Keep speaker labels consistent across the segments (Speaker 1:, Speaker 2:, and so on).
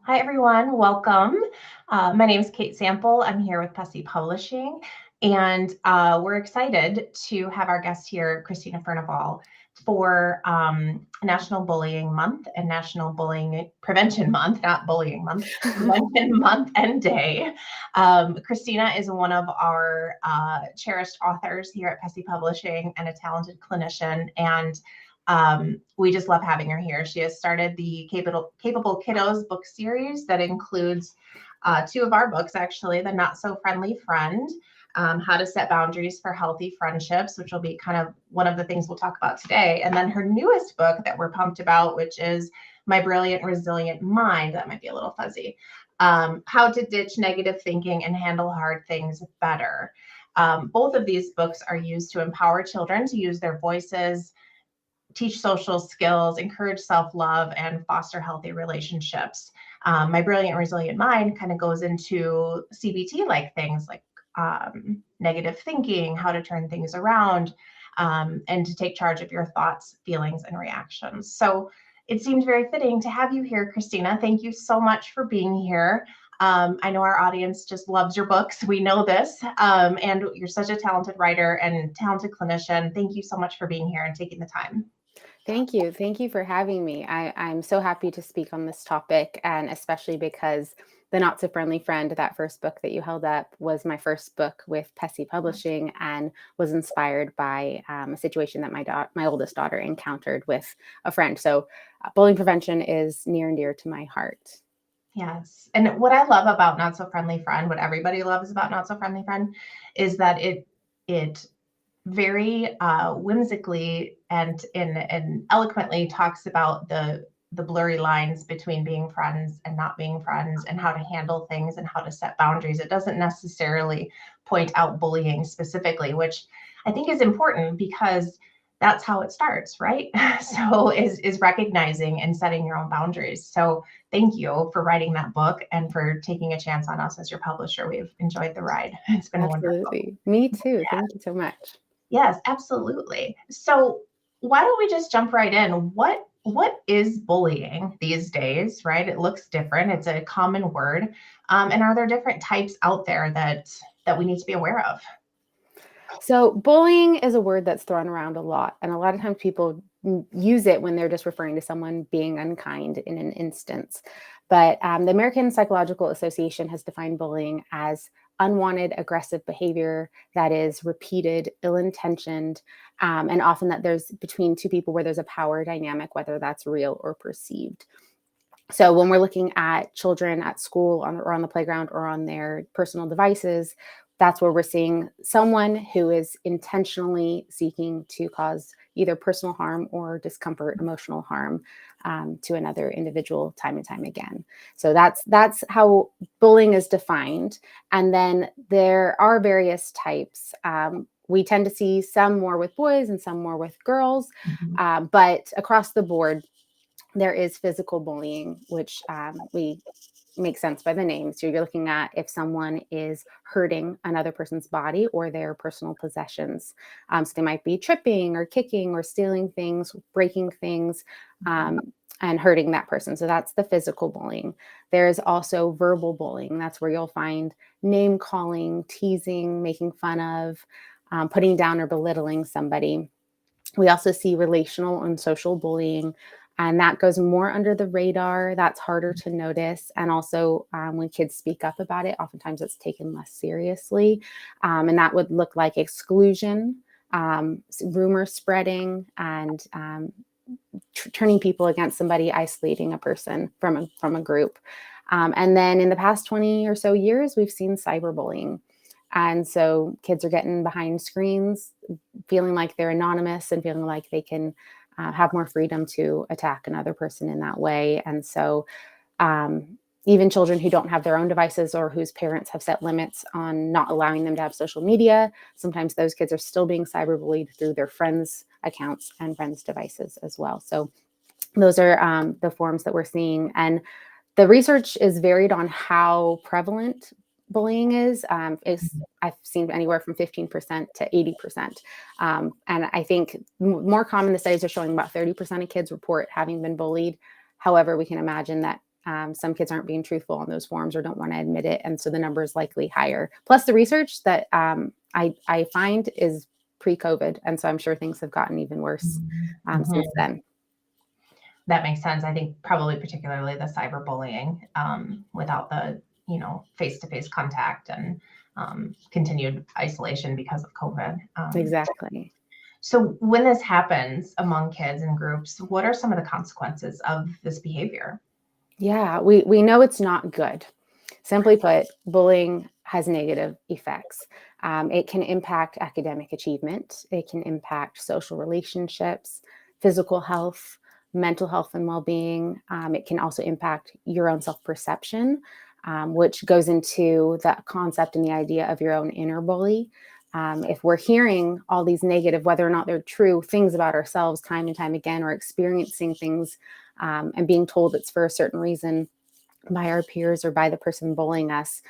Speaker 1: Hi, everyone. Welcome. My name is Kate Sample. I'm here with Pessy Publishing, and we're excited to have our guest here, Christina Furnival, for National Bullying Month and National Bullying Prevention Month, not Bullying Month, Prevention Month and Day. Christina is one of our cherished authors here at Pessy Publishing and a talented clinician, and we just love having her here. She has started the Capable Kiddos book series that includes two of our books, actually, The Not So Friendly Friend, How to Set Boundaries for Healthy Friendships, which will be kind of one of the things we'll talk about today. And then her newest book that we're pumped about, which is My Brilliant Resilient Mind. That might be a little fuzzy. How to Ditch Negative Thinking and Handle Hard Things Better. Both of these books are used to empower children to use their voices, teach social skills, encourage self-love, and foster healthy relationships. My Brilliant Resilient Mind kind of goes into CBT-like things like negative thinking, how to turn things around, and to take charge of your thoughts, feelings, and reactions. So it seemed very fitting to have you here, Christina. Thank you so much for being here. I know our audience just loves your books. We know this. And you're such a talented writer and talented clinician. Thank you so much for being here and taking the time.
Speaker 2: Thank you. Thank you for having me. I'm so happy to speak on this topic, and especially because The Not So Friendly Friend, that first book that you held up, was my first book with Pessy Publishing and was inspired by a situation that my oldest daughter encountered with a friend. So bullying prevention is near and dear to my heart.
Speaker 1: Yes. And what I love about Not So Friendly Friend, what everybody loves about Not So Friendly Friend, is that it very whimsically and eloquently talks about the blurry lines between being friends and not being friends and how to handle things and how to set boundaries. It doesn't necessarily point out bullying specifically, which I think is important because that's how it starts, right? So is recognizing and setting your own boundaries. So thank you for writing that book and for taking a chance on us as your publisher. We've enjoyed the ride. It's been wonderful.
Speaker 2: Absolutely. Me too.
Speaker 1: Yeah.
Speaker 2: Thank you so much.
Speaker 1: Yes, absolutely. So why don't we just jump right in? What is bullying these days, right? It looks different. It's a common word. And are there different types out there that we need to be aware of?
Speaker 2: So bullying is a word that's thrown around a lot, and a lot of times people use it when they're just referring to someone being unkind in an instance. But the American Psychological Association has defined bullying as unwanted aggressive behavior that is repeated, ill-intentioned, and often that there's between two people where there's a power dynamic, whether that's real or perceived. So when we're looking at children at school or on the playground or on their personal devices, that's where we're seeing someone who is intentionally seeking to cause either personal harm or discomfort, emotional harm to another individual time and time again. So that's how bullying is defined. And then there are various types. We tend to see some more with boys and some more with girls, but across the board, there is physical bullying, which we make sense by the name. So you're looking at if someone is hurting another person's body or their personal possessions. So they might be tripping or kicking or stealing things, breaking things, and hurting that person. So that's the physical bullying. There's also verbal bullying. That's where you'll find name calling, teasing, making fun of, putting down or belittling somebody. We also see relational and social bullying, and that goes more under the radar. That's harder to notice. And also when kids speak up about it, oftentimes it's taken less seriously. And that would look like exclusion, rumor spreading, and turning people against somebody, isolating a person from a group. And then in the past 20 or so years, we've seen cyberbullying. And so kids are getting behind screens, feeling like they're anonymous and feeling like they can have more freedom to attack another person in that way. And so even children who don't have their own devices or whose parents have set limits on not allowing them to have social media, sometimes those kids are still being cyberbullied through their friends' accounts and friends' devices as well. So those are the forms that we're seeing. And the research is varied on how prevalent bullying is. I've seen anywhere from 15% to 80%. And I think more common, the studies are showing about 30% of kids report having been bullied. However, we can imagine that some kids aren't being truthful on those forms or don't want to admit it. And so the number is likely higher. Plus the research that I find is pre-COVID. And so I'm sure things have gotten even worse since then.
Speaker 1: That makes sense. I think probably particularly the cyberbullying without the, face-to-face contact and continued isolation because of COVID.
Speaker 2: Exactly.
Speaker 1: So when this happens among kids and groups, what are some of the consequences of this behavior?
Speaker 2: Yeah, we know it's not good. Simply put, bullying has negative effects. It can impact academic achievement. It can impact social relationships, physical health, mental health and well-being. It can also impact your own self-perception, which goes into the concept and the idea of your own inner bully. If we're hearing all these negative, whether or not they're true, things about ourselves time and time again, or experiencing things and being told it's for a certain reason by our peers or by the person bullying us,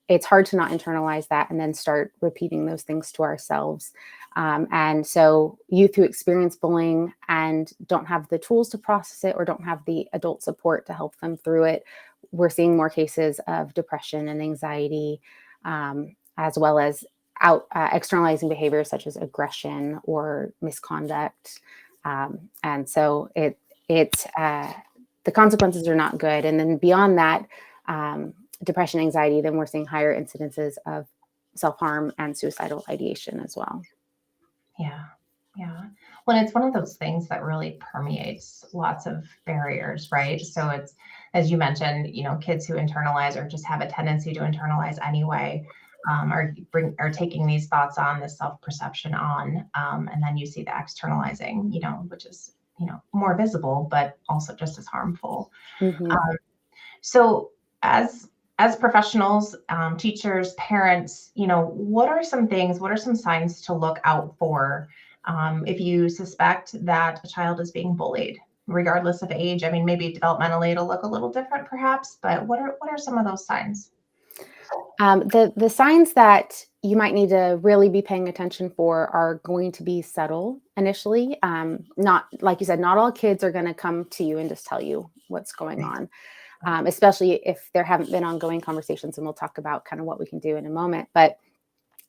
Speaker 2: it's hard to not internalize that and then start repeating those things to ourselves. And so youth who experience bullying and don't have the tools to process it or don't have the adult support to help them through it, we're seeing more cases of depression and anxiety, as well as externalizing behaviors such as aggression or misconduct. And so the consequences are not good. And then beyond that, depression, anxiety, then we're seeing higher incidences of self-harm and suicidal ideation as well.
Speaker 1: Yeah. Well, it's one of those things that really permeates lots of barriers, right? So it's, as you mentioned, kids who internalize or just have a tendency to internalize anyway, are taking these thoughts on, this self-perception on, and then you see the externalizing, which is, more visible, but also just as harmful.
Speaker 2: Mm-hmm.
Speaker 1: So as professionals, teachers, parents, what are some signs to look out for if you suspect that a child is being bullied, regardless of age? I mean, maybe developmentally it'll look a little different perhaps, but what are some of those signs?
Speaker 2: The signs that you might need to really be paying attention for are going to be subtle initially. Not, like you said, not all kids are going to come to you and just tell you what's going on, especially if there haven't been ongoing conversations. And we'll talk about kind of what we can do in a moment. But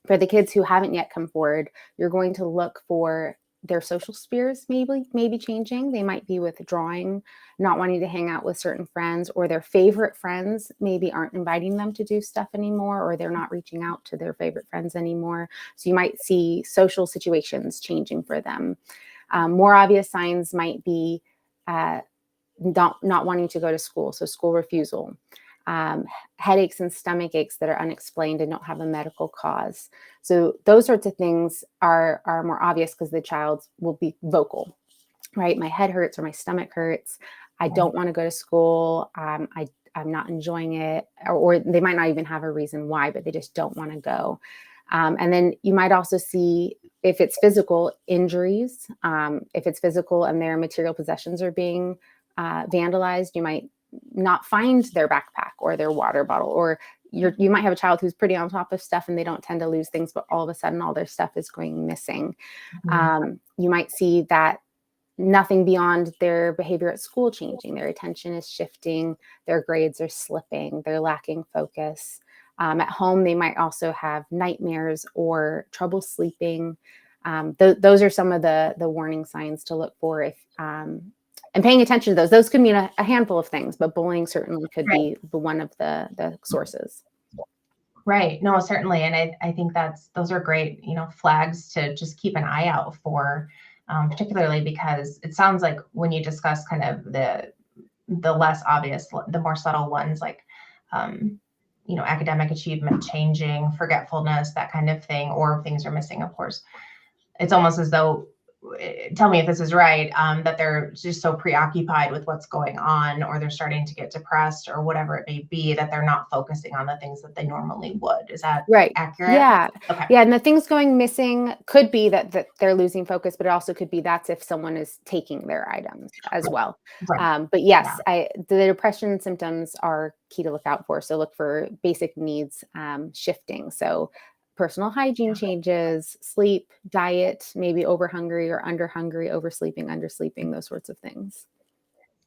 Speaker 2: for the kids who haven't yet come forward, you're going to look for their social spheres maybe changing. They might be withdrawing, not wanting to hang out with certain friends, or their favorite friends maybe aren't inviting them to do stuff anymore, or they're not reaching out to their favorite friends anymore. So you might see social situations changing for them. More obvious signs might be not wanting to go to school, so school refusal. Headaches and stomach aches that are unexplained and don't have a medical cause. So those sorts of things are more obvious because the child will be vocal, right? My head hurts or my stomach hurts. I don't want to go to school. I'm not enjoying it. Or they might not even have a reason why, but they just don't want to go. And then you might also see, if it's physical, injuries. If it's physical and their material possessions are being vandalized, you might not find their backpack or their water bottle, or you might have a child who's pretty on top of stuff and they don't tend to lose things, but all of a sudden all their stuff is going missing. You might see that nothing beyond their behavior at school changing. Their attention is shifting, their grades are slipping, they're lacking focus. At home, they might also have nightmares or trouble sleeping. Those are some of the warning signs to look for if and paying attention to those could mean a handful of things, but bullying certainly could be one of the sources.
Speaker 1: Right. No, certainly. And I think those are great, flags to just keep an eye out for, particularly because it sounds like when you discuss kind of the less obvious, the more subtle ones, like, academic achievement changing, forgetfulness, that kind of thing, or things are missing, of course. It's almost as though, tell me if this is right, that they're just so preoccupied with what's going on, or they're starting to get depressed or whatever it may be, that they're not focusing on the things that they normally would. Is that
Speaker 2: right?
Speaker 1: Accurate?
Speaker 2: Yeah.
Speaker 1: Okay.
Speaker 2: Yeah. And the things going missing could be that they're losing focus, but it also could be that's if someone is taking their items as well.
Speaker 1: Right.
Speaker 2: But yes, the depression symptoms are key to look out for. So look for basic needs shifting. So personal hygiene changes, sleep, diet, maybe over hungry or under hungry, oversleeping, undersleeping, those sorts of things.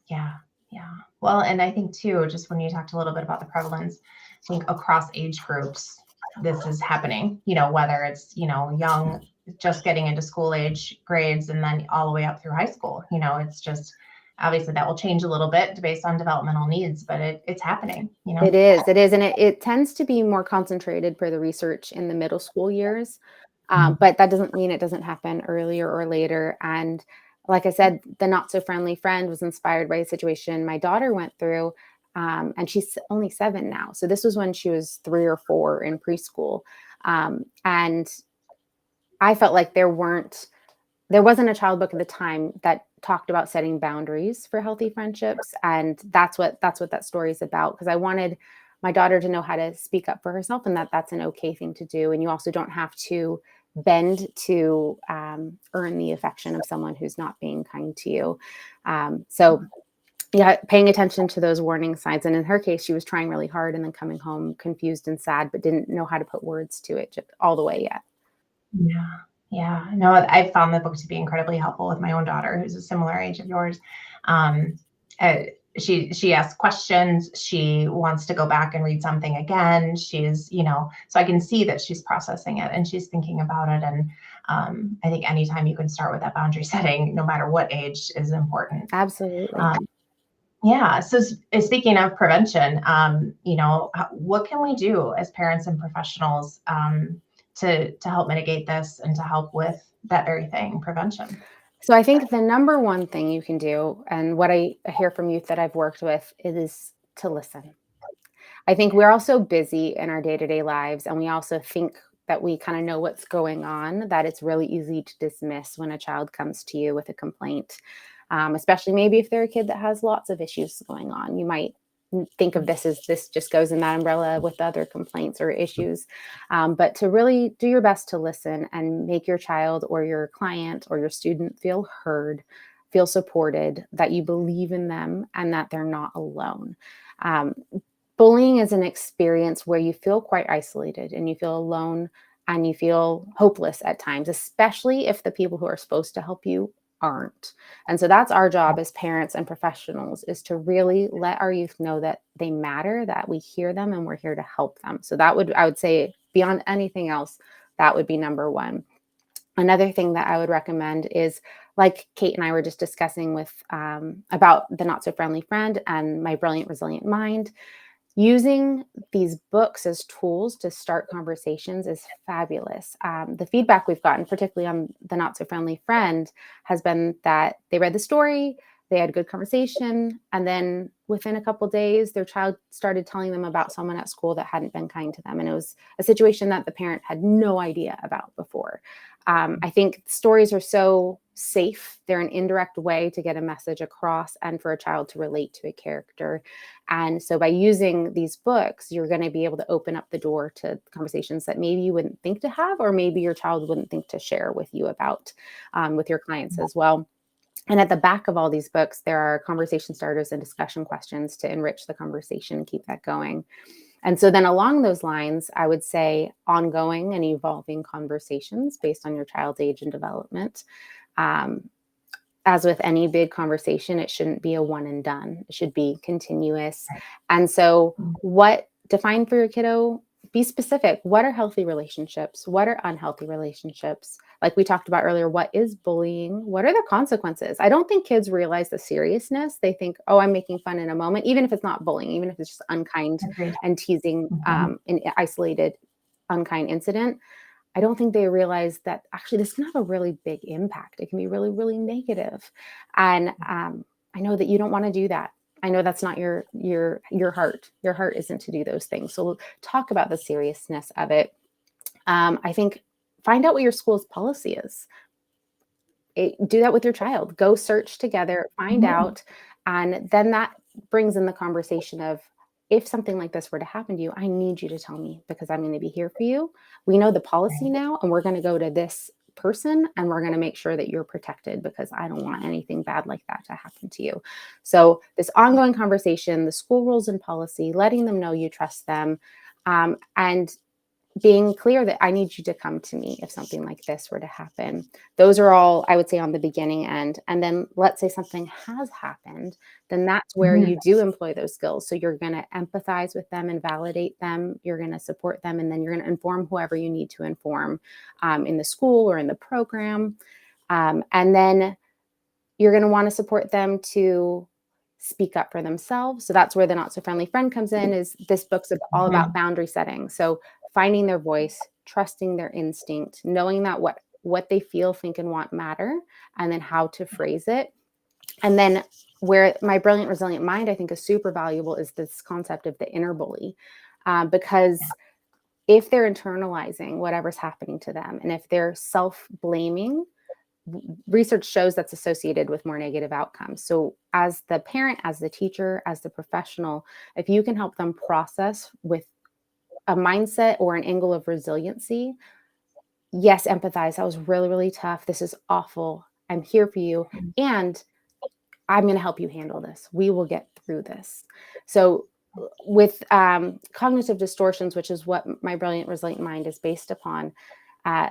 Speaker 1: Yeah. Yeah. Well, and I think too, just when you talked a little bit about the prevalence, I think across age groups, this is happening, whether it's, young, just getting into school age grades and then all the way up through high school, it's just, obviously that will change a little bit based on developmental needs, but it's happening.
Speaker 2: It is. And it tends to be more concentrated per the research in the middle school years. But that doesn't mean it doesn't happen earlier or later. And like I said, the not so friendly friend was inspired by a situation my daughter went through. And she's only 7 now. So this was when she was 3 or 4 in preschool. And I felt like there wasn't a child book at the time that talked about setting boundaries for healthy friendships. And that's what that story is about. Because I wanted my daughter to know how to speak up for herself, and that's an okay thing to do. And you also don't have to bend to earn the affection of someone who's not being kind to you. So yeah, paying attention to those warning signs. And in her case, she was trying really hard and then coming home confused and sad, but didn't know how to put words to it just all the way yet.
Speaker 1: Yeah. Yeah. No, I found the book to be incredibly helpful with my own daughter, who's a similar age of yours. Um, she asks questions. She wants to go back and read something again. She's, so I can see that she's processing it and she's thinking about it. And I think anytime you can start with that boundary setting, no matter what age, is important.
Speaker 2: Absolutely.
Speaker 1: Yeah. So speaking of prevention, what can we do as parents and professionals to help mitigate this and to help with that very thing, prevention?
Speaker 2: So I think the number one thing you can do, and what I hear from youth that I've worked with, is to listen. I think we're all so busy in our day-to-day lives, and we also think that we kind of know what's going on, that it's really easy to dismiss when a child comes to you with a complaint, especially maybe if they're a kid that has lots of issues going on. You might think of this as this just goes in that umbrella with other complaints or issues. But to really do your best to listen and make your child or your client or your student feel heard, feel supported, that you believe in them and that they're not alone. Um, Bullying is an experience where you feel quite isolated and you feel alone and you feel hopeless at times, especially if the people who are supposed to help you aren't. And so that's our job as parents and professionals, is to really let our youth know that they matter, that we hear them and we're here to help them. So I would say beyond anything else, that would be number one. Another thing that I would recommend is, like Kate and I were just discussing with about the not so friendly friend and my brilliant resilient mind. Using these books as tools to start conversations is fabulous. The feedback we've gotten, particularly on the Not So Friendly Friend, has been that they read the story, they had good conversation, and then within a couple days, their child started telling them about someone at school that hadn't been kind to them. And it was a situation that the parent had no idea about before. I think stories are so safe. They're an indirect way to get a message across and for a child to relate to a character. And so by using these books, you're going to be able to open up the door to conversations that maybe you wouldn't think to have, or maybe your child wouldn't think to share with you about, with your clients as well. And at the back of all these books, there are conversation starters and discussion questions to enrich the conversation and keep that going. And so then along those lines, I would say ongoing and evolving conversations based on your child's age and development. As with any big conversation, it shouldn't be a one and done. It should be continuous. And so define for your kiddo, be specific. What are healthy relationships? What are unhealthy relationships? Like we talked about earlier, what is bullying? What are the consequences? I don't think kids realize the seriousness. They think, oh, I'm making fun in a moment, even if it's not bullying, even if it's just unkind and teasing, an isolated, unkind incident. I don't think they realize that actually this can have a really big impact. It can be really, really negative. And I know that you don't want to do that. I know that's not your heart. Your heart isn't to do those things. So we'll talk about the seriousness of it. I think find out what your school's policy is. Do that with your child. Go search together, find out, and then that brings in the conversation of, if something like this were to happen to you, I need you to tell me because I'm going to be here for you. We know the policy now, and we're going to go to this person and we're going to make sure that you're protected because I don't want anything bad like that to happen to you. So this ongoing conversation, the school rules and policy, letting them know you trust them, and being clear that I need you to come to me if something like this were to happen. Those are all, I would say, on the beginning end. And then let's say something has happened, then that's where
Speaker 1: Mhm.
Speaker 2: you do employ those skills. So you're going to empathize with them and validate them. You're going to support them, and then you're going to inform whoever you need to inform in the school or in the program. And then you're going to want to support them to speak up for themselves. So that's where the Not So Friendly Friend comes in. Is this book's all about
Speaker 1: Mhm.
Speaker 2: boundary setting. So finding their voice, trusting their instinct, knowing that what they feel, think, and want matter, and then how to phrase it. And then where My Brilliant Resilient Mind, I think, is super valuable is this concept of the inner bully, because if they're internalizing whatever's happening to them, and if they're self-blaming, research shows that's associated with more negative outcomes. So as the parent, as the teacher, as the professional, if you can help them process with a mindset or an angle of resiliency, yes, empathize. That was really, really tough. This is awful. I'm here for you. And I'm going to help you handle this. We will get through this. So with cognitive distortions, which is what My Brilliant Resilient Mind is based upon,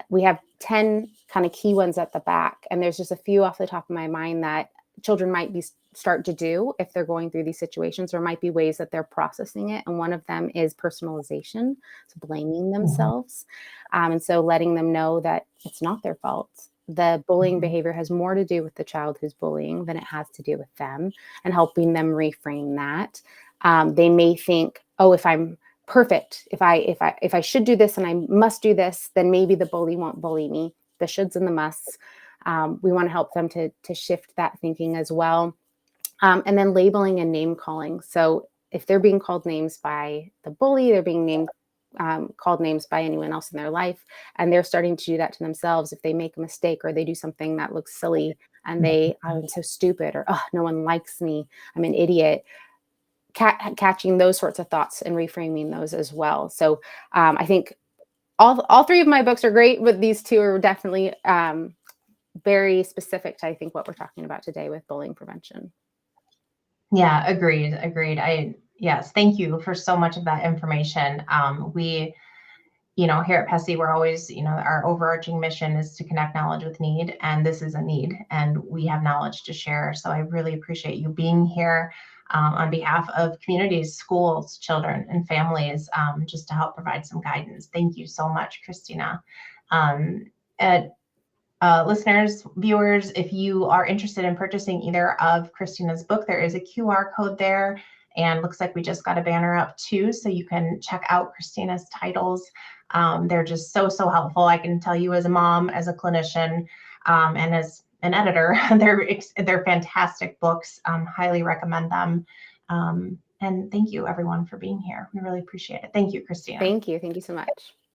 Speaker 2: we have 10 kind of key ones at the back. And there's just a few off the top of my mind that children might start to do if they're going through these situations. There might be ways that they're processing it. And one of them is personalization, so blaming themselves. And so letting them know that it's not their fault. The bullying behavior has more to do with the child who's bullying than it has to do with them, and helping them reframe that. They may think, oh, if I'm perfect, if I should do this and I must do this, then maybe the bully won't bully me. The shoulds and the musts. We want to help them to shift that thinking as well. And then labeling and name calling. So if they're being called names by the bully, they're being called names by anyone else in their life, and they're starting to do that to themselves. If they make a mistake or they do something that looks silly, and I'm so stupid, or oh, no one likes me, I'm an idiot. Catching those sorts of thoughts and reframing those as well. So I think all three of my books are great, but these two are definitely very specific to, I think, what we're talking about today with bullying prevention.
Speaker 1: Yeah, agreed. Yes, thank you for so much of that information. We, here at PESI, we're always, our overarching mission is to connect knowledge with need, and this is a need, and we have knowledge to share. So I really appreciate you being here on behalf of communities, schools, children, and families, just to help provide some guidance. Thank you so much, Christina. And listeners, viewers, if you are interested in purchasing either of Christina's book, there is a QR code there, and looks like we just got a banner up too, so you can check out Christina's titles. They're just so helpful. I can tell you, as a mom, as a clinician, and as an editor, they're fantastic books. Highly recommend them. And thank you, everyone, for being here. We really appreciate it. Thank you, Christina.
Speaker 2: Thank you so much.